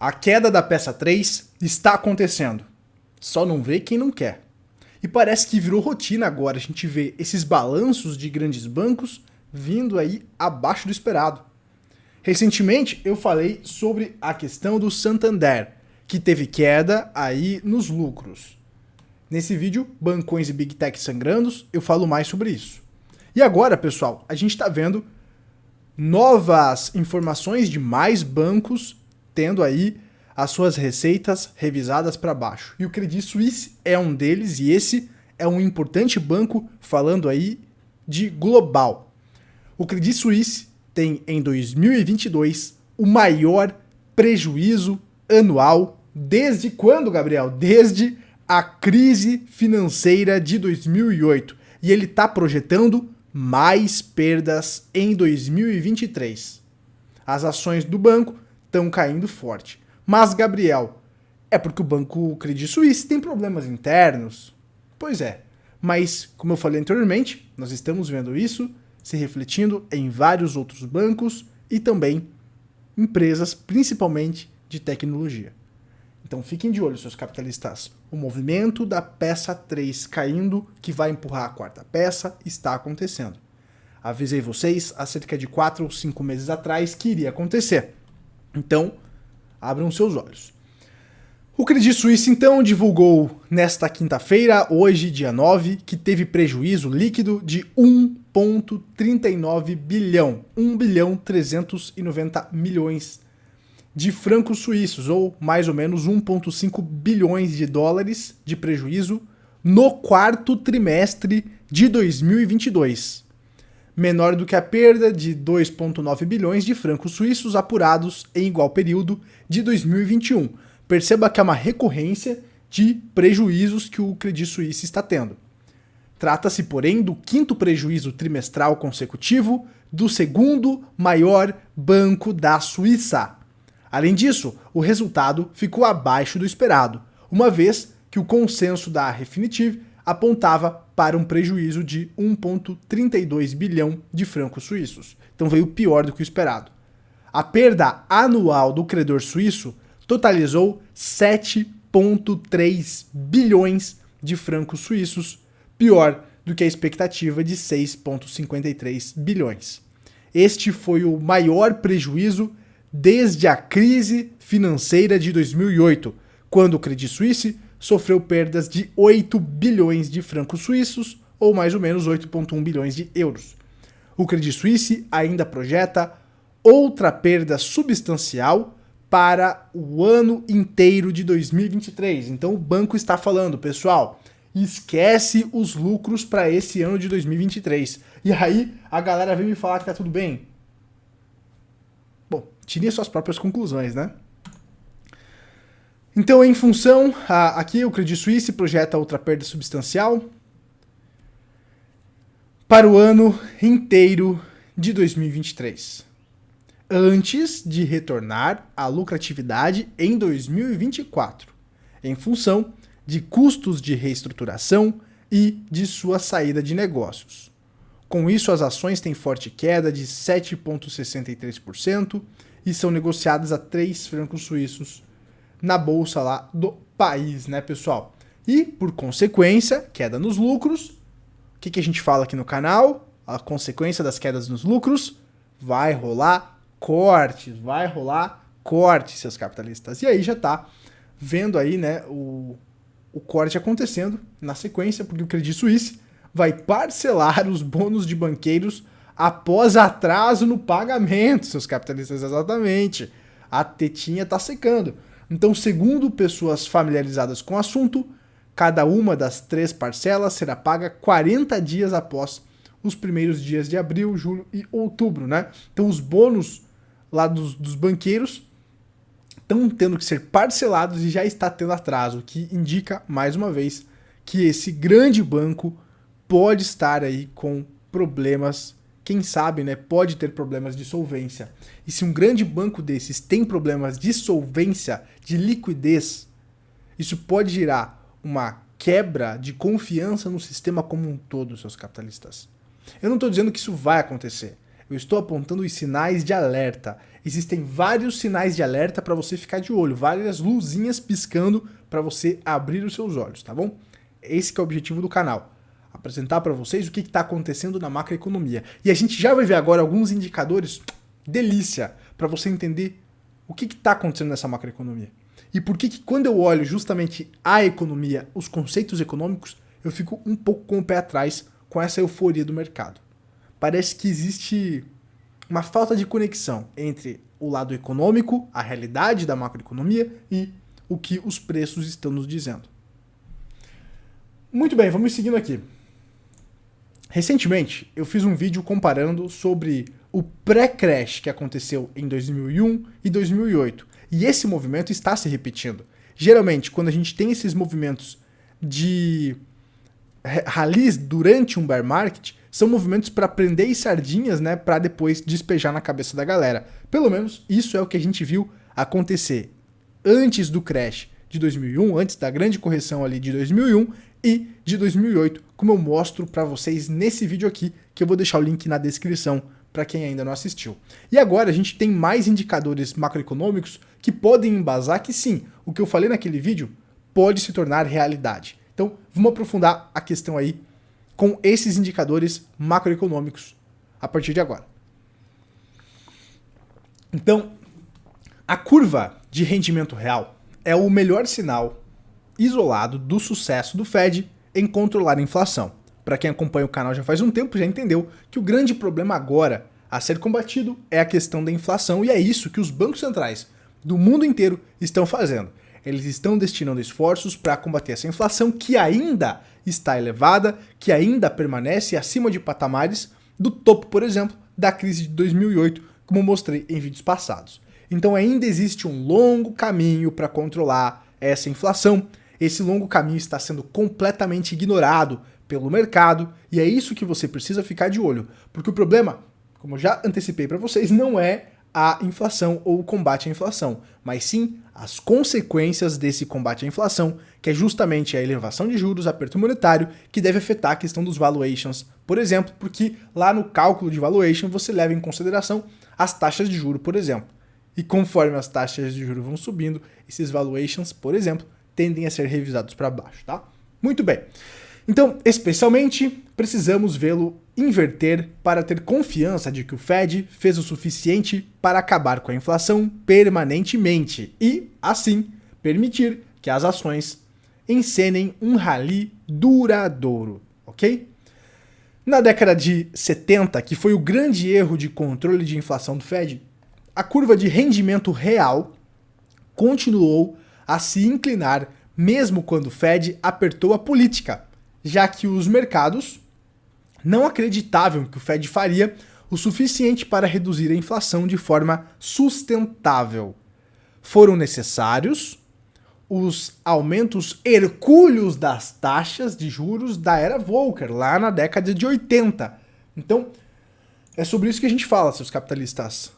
A queda da peça 3 está acontecendo. Só não vê quem não quer. E parece que virou rotina agora a gente ver esses balanços de grandes bancos vindo aí abaixo do esperado. Recentemente eu falei sobre a questão do Santander, que teve queda aí nos lucros. Nesse vídeo, Bancões e Big Tech sangrando, eu falo mais sobre isso. E agora, pessoal, a gente está vendo novas informações de mais bancos tendo aí as suas receitas revisadas para baixo. E o Credit Suisse é um deles, e esse é um importante banco falando aí de global. O Credit Suisse tem em 2022 o maior prejuízo anual desde quando, Gabriel? Desde a crise financeira de 2008. E ele está projetando mais perdas em 2023. As ações do banco estão caindo forte. Mas, Gabriel, é porque o banco Credit Suisse tem problemas internos? Pois é, mas, como eu falei anteriormente, nós estamos vendo isso se refletindo em vários outros bancos e também empresas, principalmente de tecnologia. Então fiquem de olho, seus capitalistas. O movimento da peça 3 caindo, que vai empurrar a quarta peça, está acontecendo. Avisei vocês há cerca de 4 ou 5 meses atrás que iria acontecer. Então, abram seus olhos. O Credit Suisse, então, divulgou nesta quinta-feira, hoje, dia 9, que teve prejuízo líquido de 1,39 bilhão. 1 bilhão 390 milhões de francos suíços, ou mais ou menos 1,5 bilhões de dólares de prejuízo no quarto trimestre de 2022. Menor do que a perda de 2,9 bilhões de francos suíços apurados em igual período de 2021. Perceba que é uma recorrência de prejuízos que o Credit Suisse está tendo. Trata-se, porém, do quinto prejuízo trimestral consecutivo do segundo maior banco da Suíça. Além disso, o resultado ficou abaixo do esperado, uma vez que o consenso da Refinitiv apontava para um prejuízo de 1,32 bilhão de francos suíços. Então veio pior do que o esperado. A perda anual do credor suíço totalizou 7,3 bilhões de francos suíços, pior do que a expectativa de 6,53 bilhões. Este foi o maior prejuízo desde a crise financeira de 2008, quando o Credit Suisse sofreu perdas de 8 bilhões de francos suíços, ou mais ou menos 8,1 bilhões de euros. O Credit Suisse ainda projeta outra perda substancial para o ano inteiro de 2023. Então o banco está falando, pessoal, esquece os lucros para esse ano de 2023. E aí a galera vem me falar que tá tudo bem. Bom, tirem suas próprias conclusões, né? Então, em função, aqui o Credit Suisse projeta outra perda substancial para o ano inteiro de 2023, antes de retornar à lucratividade em 2024, em função de custos de reestruturação e de sua saída de negócios. Com isso, as ações têm forte queda de 7,63% e são negociadas a 3 francos suíços na bolsa lá do país, né, pessoal? E, por consequência, queda nos lucros. O que a gente fala aqui no canal? A consequência das quedas nos lucros? Vai rolar cortes, seus capitalistas. E aí já tá vendo aí, né, o corte acontecendo na sequência, porque o Credit Suisse vai parcelar os bônus de banqueiros após atraso no pagamento, seus capitalistas, exatamente. A tetinha tá secando. Então, segundo pessoas familiarizadas com o assunto, cada uma das 3 parcelas será paga 40 dias após os primeiros dias de abril, julho e outubro, né? Então, os bônus lá dos banqueiros estão tendo que ser parcelados e já está tendo atraso, o que indica, mais uma vez, que esse grande banco pode estar aí com problemas, quem sabe, né, pode ter problemas de solvência. E se um grande banco desses tem problemas de solvência, de liquidez, isso pode gerar uma quebra de confiança no sistema como um todo, seus capitalistas. Eu não estou dizendo que isso vai acontecer. Eu estou apontando os sinais de alerta. existem vários sinais de alerta para você ficar de olho, várias luzinhas piscando para você abrir os seus olhos, tá bom? Esse que é o objetivo do canal, apresentar para vocês o que está acontecendo na macroeconomia. E a gente já vai ver agora alguns indicadores, delícia, para você entender o que está acontecendo nessa macroeconomia. E por que quando eu olho justamente a economia, os conceitos econômicos, eu fico um pouco com o pé atrás com essa euforia do mercado. Parece que existe uma falta de conexão entre o lado econômico, a realidade da macroeconomia e o que os preços estão nos dizendo. Muito bem, vamos seguindo aqui. Recentemente, eu fiz um vídeo comparando sobre o pré-crash que aconteceu em 2001 e 2008. E esse movimento está se repetindo. Geralmente, quando a gente tem esses movimentos de rallies durante um bear market, são movimentos para prender sardinhas, né, para depois despejar na cabeça da galera. Pelo menos isso é o que a gente viu acontecer antes do crash de 2001, antes da grande correção ali de 2001 e de 2008, como eu mostro para vocês nesse vídeo aqui, que eu vou deixar o link na descrição para quem ainda não assistiu. E agora a gente tem mais indicadores macroeconômicos que podem embasar que sim, o que eu falei naquele vídeo pode se tornar realidade. Então, vamos aprofundar a questão aí com esses indicadores macroeconômicos a partir de agora. Então, a curva de rendimento real é o melhor sinal isolado do sucesso do Fed em controlar a inflação. Para quem acompanha o canal já faz um tempo, já entendeu que o grande problema agora a ser combatido é a questão da inflação, e é isso que os bancos centrais do mundo inteiro estão fazendo. Eles estão destinando esforços para combater essa inflação que ainda está elevada, que ainda permanece acima de patamares do topo, por exemplo, da crise de 2008, como mostrei em vídeos passados. Então ainda existe um longo caminho para controlar essa inflação. Esse longo caminho está sendo completamente ignorado pelo mercado, e é isso que você precisa ficar de olho, porque o problema, como eu já antecipei para vocês, não é a inflação ou o combate à inflação, mas sim as consequências desse combate à inflação, que é justamente a elevação de juros, aperto monetário, que deve afetar a questão dos valuations, por exemplo, porque lá no cálculo de valuation você leva em consideração as taxas de juros, por exemplo. E conforme as taxas de juros vão subindo, esses valuations, por exemplo, tendem a ser revisados para baixo, tá? Muito bem. Então, especialmente, precisamos vê-lo inverter para ter confiança de que o Fed fez o suficiente para acabar com a inflação permanentemente e, assim, permitir que as ações encenem um rally duradouro, ok? Na década de 70, que foi o grande erro de controle de inflação do Fed, a curva de rendimento real continuou a se inclinar mesmo quando o Fed apertou a política, já que os mercados não acreditavam que o Fed faria o suficiente para reduzir a inflação de forma sustentável. Foram necessários os aumentos hercúleos das taxas de juros da era Volcker, lá na década de 80. Então, é sobre isso que a gente fala, seus capitalistas.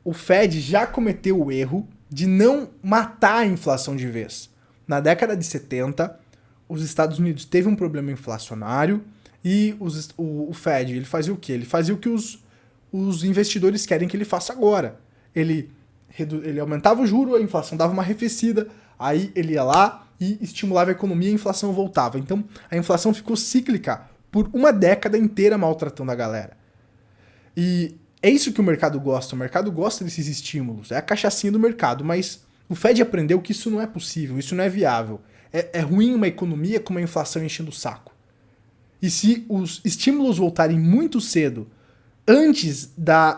O Fed já cometeu o erro de não matar a inflação de vez. Na década de 70, os Estados Unidos teve um problema inflacionário e o Fed, ele fazia o quê? Ele fazia o que os investidores querem que ele faça agora. Ele aumentava o juro, a inflação dava uma arrefecida, aí ele ia lá e estimulava a economia e a inflação voltava. Então, a inflação ficou cíclica por uma década inteira maltratando a galera. E é isso que o mercado gosta desses estímulos, é a cachaçinha do mercado, mas o Fed aprendeu que isso não é possível, isso não é viável. É ruim uma economia com uma inflação enchendo o saco. E se os estímulos voltarem muito cedo, antes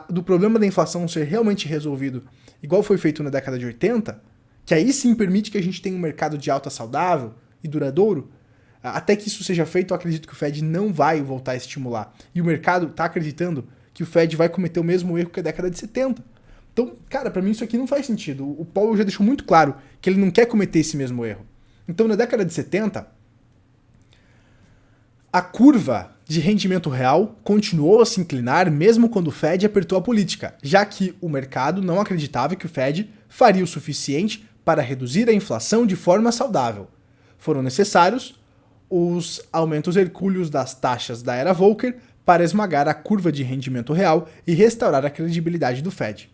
do problema da inflação ser realmente resolvido, igual foi feito na década de 80, que aí sim permite que a gente tenha um mercado de alta saudável e duradouro, até que isso seja feito, eu acredito que o Fed não vai voltar a estimular. E o mercado está acreditando que o Fed vai cometer o mesmo erro que a década de 70. Então, cara, para mim isso aqui não faz sentido. O Powell já deixou muito claro que ele não quer cometer esse mesmo erro. Então, na década de 70, a curva de rendimento real continuou a se inclinar mesmo quando o Fed apertou a política, já que o mercado não acreditava que o Fed faria o suficiente para reduzir a inflação de forma saudável. Foram necessários os aumentos hercúleos das taxas da era Volcker para esmagar a curva de rendimento real e restaurar a credibilidade do Fed.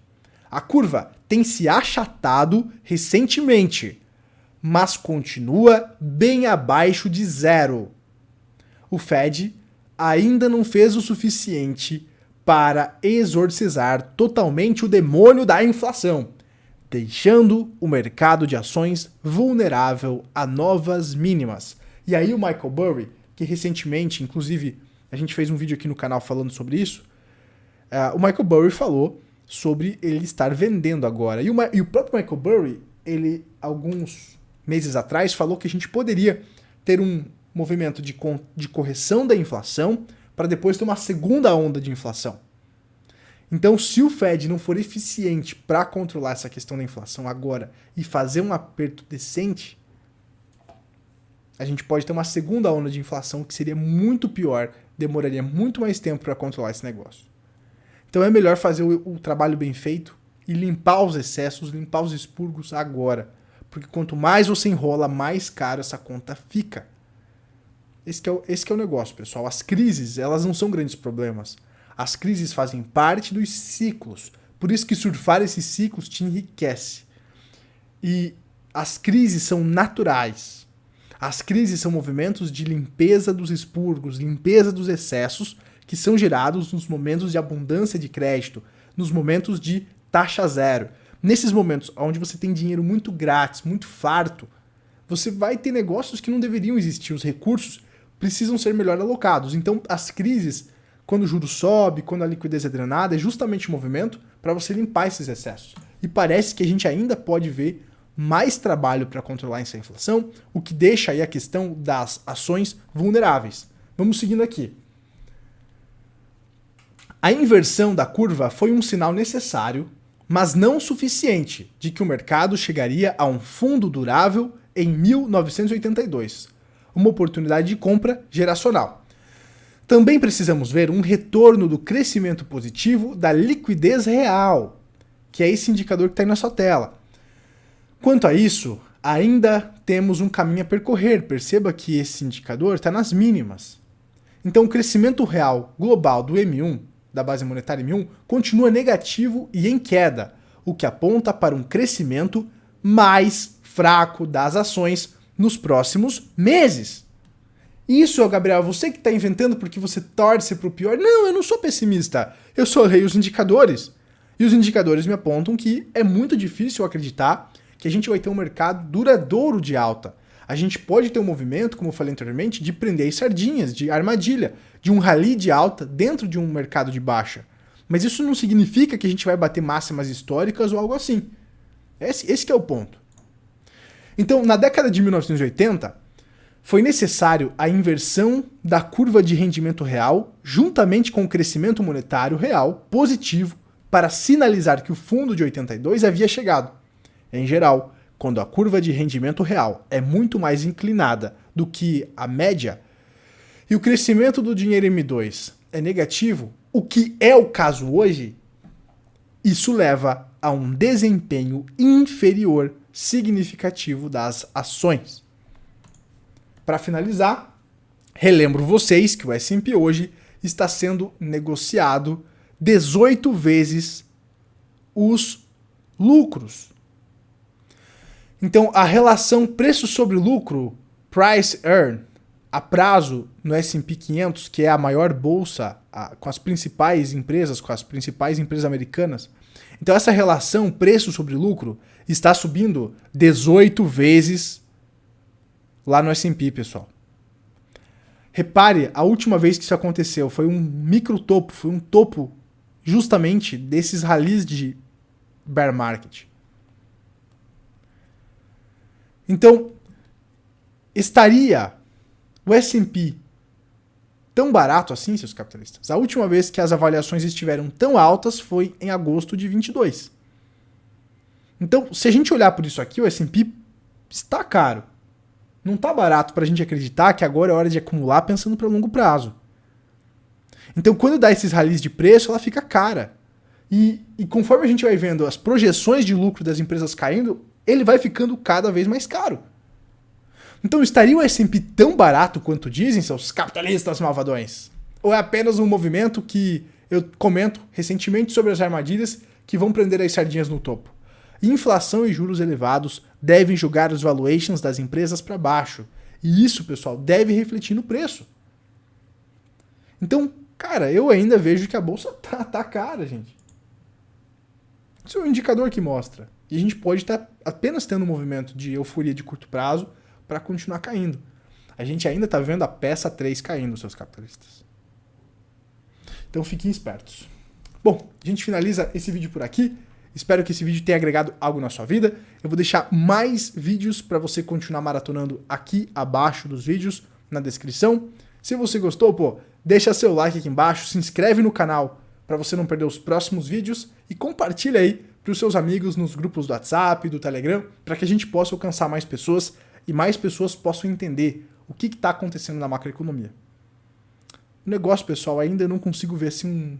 A curva tem se achatado recentemente, mas continua bem abaixo de zero. O Fed ainda não fez o suficiente para exorcizar totalmente o demônio da inflação, deixando o mercado de ações vulnerável a novas mínimas. E aí o Michael Burry, que recentemente, inclusive, a gente fez um vídeo aqui no canal falando sobre isso, o Michael Burry falou sobre ele estar vendendo agora. E o próprio Michael Burry, ele, alguns meses atrás, falou que a gente poderia ter um movimento de correção da inflação para depois ter uma segunda onda de inflação. Então, se o Fed não for eficiente para controlar essa questão da inflação agora e fazer um aperto decente, a gente pode ter uma segunda onda de inflação que seria muito pior, demoraria muito mais tempo para controlar esse negócio. Então é melhor fazer o trabalho bem feito e limpar os excessos, limpar os expurgos agora. Porque quanto mais você enrola, mais caro essa conta fica. Esse que é o negócio, pessoal. As crises, elas não são grandes problemas. As crises fazem parte dos ciclos. Por isso que surfar esses ciclos te enriquece. E as crises são naturais. As crises são movimentos de limpeza dos expurgos, limpeza dos excessos que são gerados nos momentos de abundância de crédito, nos momentos de taxa zero. Nesses momentos onde você tem dinheiro muito grátis, muito farto, você vai ter negócios que não deveriam existir. Os recursos precisam ser melhor alocados. Então, as crises, quando o juro sobe, quando a liquidez é drenada, é justamente o movimento para você limpar esses excessos. E parece que a gente ainda pode ver mais trabalho para controlar essa inflação, o que deixa aí a questão das ações vulneráveis. Vamos seguindo aqui. A inversão da curva foi um sinal necessário, mas não suficiente, de que o mercado chegaria a um fundo durável em 1982, uma oportunidade de compra geracional. Também precisamos ver um retorno do crescimento positivo da liquidez real, que é esse indicador que está aí na sua tela. Quanto a isso, ainda temos um caminho a percorrer. Perceba que esse indicador está nas mínimas. Então, o crescimento real global do M1, da base monetária M1, continua negativo e em queda, o que aponta para um crescimento mais fraco das ações nos próximos meses. Isso, Gabriel, você que está inventando porque você torce para o pior? Não, eu não sou pessimista. Eu só leio os indicadores. E os indicadores me apontam que é muito difícil acreditar que a gente vai ter um mercado duradouro de alta. A gente pode ter um movimento, como eu falei anteriormente, de prender as sardinhas, de armadilha, de um rally de alta dentro de um mercado de baixa. Mas isso não significa que a gente vai bater máximas históricas ou algo assim. Esse que é o ponto. Então, na década de 1980, foi necessário a inversão da curva de rendimento real, juntamente com o crescimento monetário real positivo, para sinalizar que o fundo de 82 havia chegado. Em geral, quando a curva de rendimento real é muito mais inclinada do que a média e o crescimento do dinheiro M2 é negativo, o que é o caso hoje, isso leva a um desempenho inferior significativo das ações. Para finalizar, relembro vocês que o S&P hoje está sendo negociado 18 vezes os lucros. Então, a relação preço sobre lucro, price earn, a prazo no S&P 500, que é a maior bolsa com as principais empresas americanas. Então, essa relação preço sobre lucro está subindo 18 vezes lá no S&P, pessoal. Repare, a última vez que isso aconteceu foi um micro topo, foi um topo justamente desses rallies de bear market. Então, estaria o S&P tão barato assim, seus capitalistas? A última vez que as avaliações estiveram tão altas foi em agosto de 22. Então, se a gente olhar por isso aqui, o S&P está caro. Não está barato para a gente acreditar que agora é hora de acumular pensando para longo prazo. Então, quando dá esses rallies de preço, ela fica cara. E conforme a gente vai vendo as projeções de lucro das empresas caindo, ele vai ficando cada vez mais caro. Então, estaria o S&P tão barato quanto dizem seus capitalistas malvadões? Ou é apenas um movimento que eu comento recentemente sobre as armadilhas que vão prender as sardinhas no topo. Inflação e juros elevados devem jogar os valuations das empresas para baixo. E isso, pessoal, deve refletir no preço. Então, cara, eu ainda vejo que a bolsa tá cara, gente. Isso é um indicador que mostra. E a gente pode estar apenas tendo um movimento de euforia de curto prazo para continuar caindo. A gente ainda está vendo a peça 3 caindo, seus capitalistas. Então fiquem espertos. Bom, a gente finaliza esse vídeo por aqui. Espero que esse vídeo tenha agregado algo na sua vida. Eu vou deixar mais vídeos para você continuar maratonando aqui abaixo dos vídeos, na descrição. Se você gostou, pô, deixa seu like aqui embaixo, se inscreve no canal para você não perder os próximos vídeos e compartilha aí para os seus amigos nos grupos do WhatsApp, do Telegram, para que a gente possa alcançar mais pessoas e mais pessoas possam entender o que está acontecendo na macroeconomia. O negócio, pessoal, ainda eu não consigo ver assim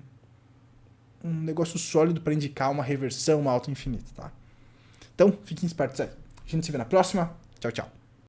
um negócio sólido para indicar uma reversão, uma alta infinita, tá? Então, fiquem espertos aí. A gente se vê na próxima. Tchau, tchau.